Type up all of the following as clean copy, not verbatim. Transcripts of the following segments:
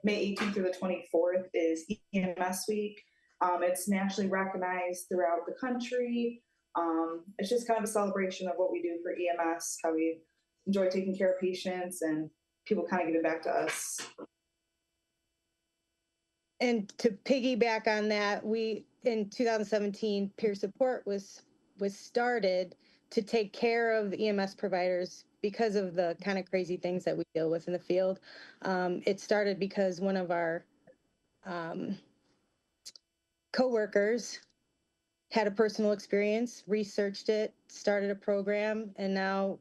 May 18th through the 24th is EMS Week. It's nationally recognized throughout the country. It's just kind of a celebration of what we do for EMS, how we enjoy taking care of patients and people kind of giving back to us. And to piggyback on that, we in 2017 peer support was started to take care of the EMS providers because of the kind of crazy things that we deal with in the field. It started because one of our coworkers had a personal experience, researched it, started a program, and now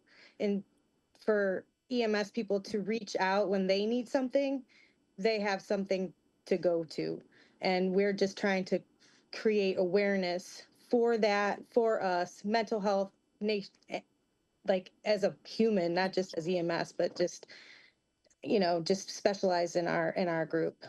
for EMS people to reach out when they need something, they have something to go to. And we're just trying to create awareness for that, for us, mental health, like as a human, not just as EMS, but just, just specialized in our group.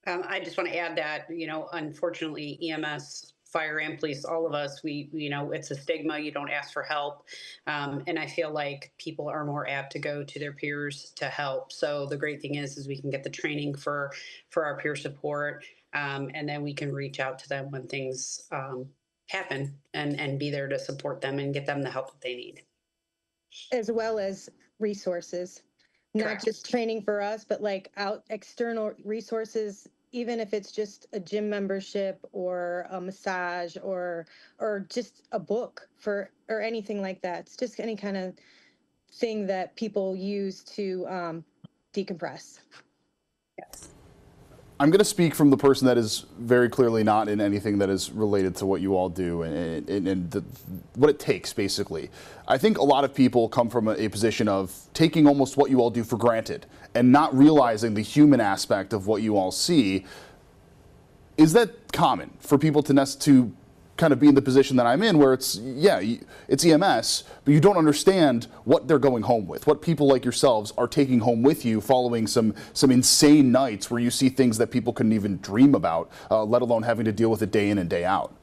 I just want to add that, unfortunately, EMS, fire and police, all of us, it's a stigma. You don't ask for help. And I feel like people are more apt to go to their peers to help. So the great thing is we can get the training for our peer support. And then we can reach out to them when things happen and be there to support them and get them the help that they need. As well as resources, not just training for us, but like external resources, even if it's just a gym membership or a massage or just a book or anything like that. It's just any kind of thing that people use to decompress. Yes. I'm going to speak from the person that is very clearly not in anything that is related to what you all do and what it takes, basically. I think a lot of people come from a position of taking almost what you all do for granted and not realizing the human aspect of what you all see. Is that common for people to kind of be in the position that I'm in, where it's EMS, but you don't understand what they're going home with, what people like yourselves are taking home with you following some insane nights where you see things that people couldn't even dream about, let alone having to deal with it day in and day out?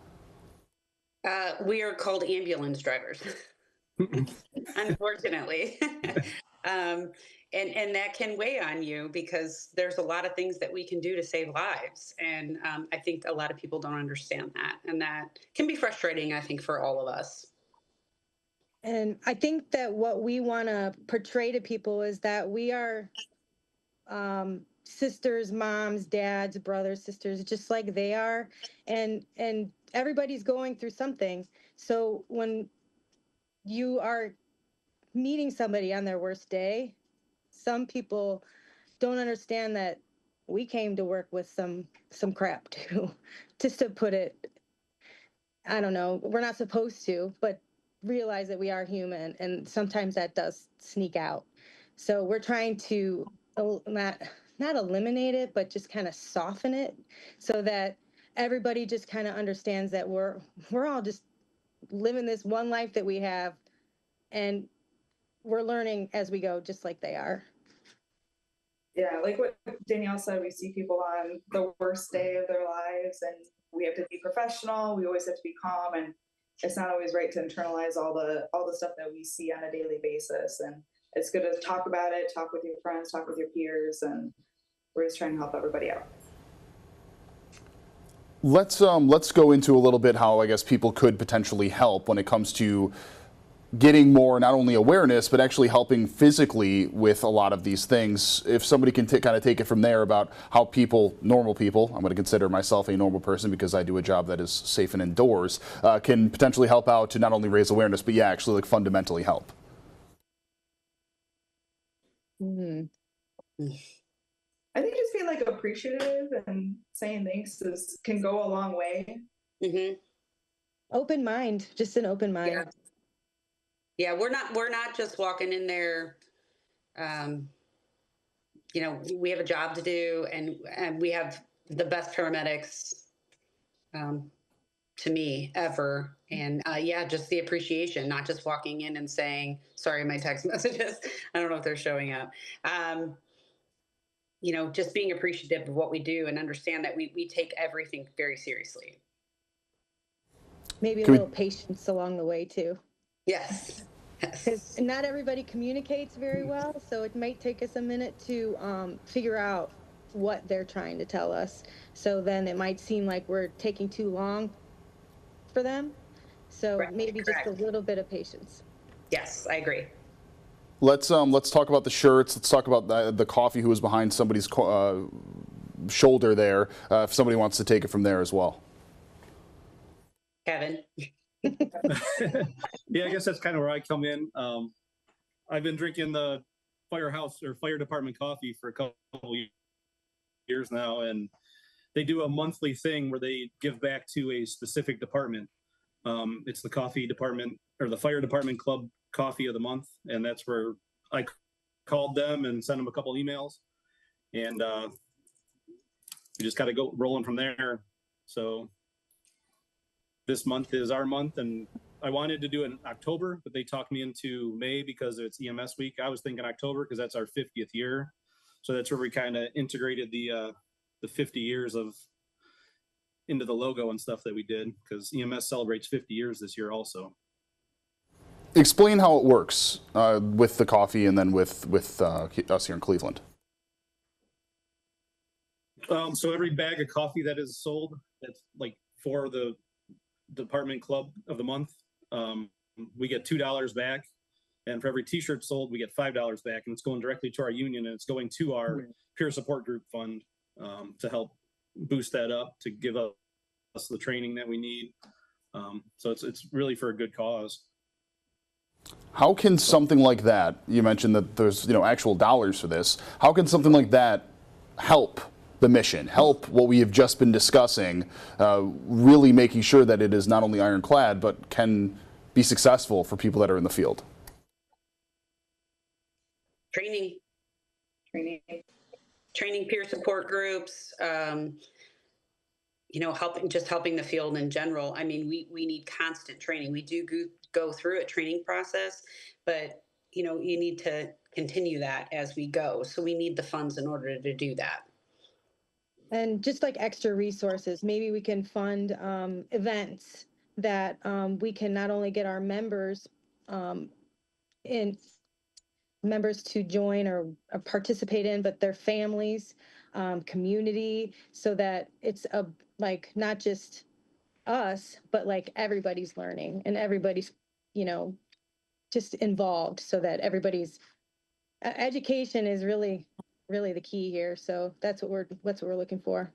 We are called ambulance drivers, unfortunately. And that can weigh on you because there's a lot of things that we can do to save lives. And I think a lot of people don't understand that. And that can be frustrating, I think, for all of us. And I think that what we want to portray to people is that we are sisters, moms, dads, brothers, sisters, just like they are. And everybody's going through something. So when you are meeting somebody on their worst day, some people don't understand that we came to work with some crap too. Just to put it, I don't know, we're not supposed to, but realize that we are human, and sometimes that does sneak out. So we're trying to not eliminate it, but just kind of soften it so that everybody just kind of understands that we're all just living this one life that we have, and we're learning as we go, just like they are. Yeah, like what Danielle said, we see people on the worst day of their lives and we have to be professional. We always have to be calm, and it's not always right to internalize all the stuff that we see on a daily basis. And it's good to talk about it, talk with your friends, talk with your peers, and we're just trying to help everybody out. Let's go into a little bit how I guess people could potentially help when it comes to getting more not only awareness but actually helping physically with a lot of these things. If somebody can kind of take it from there about how normal people, I'm going to consider myself a normal person because I do a job that is safe and indoors, can potentially help out to not only raise awareness but actually like fundamentally help. I think just being like appreciative and saying thanks can go a long way. Mm-hmm. Open mind, just an open mind. Yeah, we're not just walking in there. We have a job to do, and we have the best paramedics, to me, ever. And just the appreciation, not just walking in and saying, sorry, my text messages, I don't know if they're showing up. Just being appreciative of what we do and understand that we take everything very seriously. Maybe a little patience along the way too. Yes. Because not everybody communicates very well, so it might take us a minute to figure out what they're trying to tell us. So then it might seem like we're taking too long for them. So Right, maybe just a correct. little bit of patience. Yes, I agree. Let's talk about the shirts. Let's talk about the coffee who was behind somebody's shoulder there. If somebody wants to take it from there as well. Kevin. Yeah, I guess that's kind of where I come in. I've been drinking the firehouse or fire department coffee for a couple years now, and they do a monthly thing where they give back to a specific department. It's the coffee department or the fire department club coffee of the month, and that's where I called them and sent them a couple emails, and we just got to go rolling from there. So this month is our month, and I wanted to do it in October, but they talked me into May because it's EMS week. I was thinking October because that's our 50th year. So that's where we kind of integrated the 50 years of into the logo and stuff that we did, because EMS celebrates 50 years this year also. Explain how it works with the coffee and then with us here in Cleveland. So every bag of coffee that is sold, that's like for the department club of the month, we get $2 back. And for every t-shirt sold, we get $5 back. And it's going directly to our union, and it's going to our peer support group fund to help boost that up, to give us the training that we need. So it's really for a good cause. How can something like that, you mentioned that there's actual dollars for this, how can something like that help the mission, help what we have just been discussing, really making sure that it is not only ironclad, but can be successful for people that are in the field? Training, Training. peer support groups, helping the field in general. I mean, we need constant training. We do go through a training process, but you need to continue that as we go. So we need the funds in order to do that. And just like extra resources, maybe we can fund events that we can not only get our members to join or participate in, but their families, community, so that it's not just us, but like everybody's learning and everybody's, just involved, so that everybody's education is really the key here. So that's what we're looking for.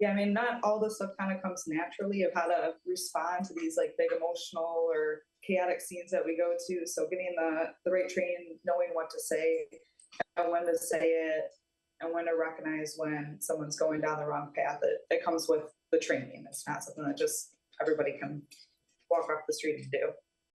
Yeah, I mean, not all this stuff kind of comes naturally of how to respond to these like big emotional or chaotic scenes that we go to. So getting the right training, knowing what to say and when to say it, and when to recognize when someone's going down the wrong path, it comes with the training. It's not something that just everybody can walk off the street and do.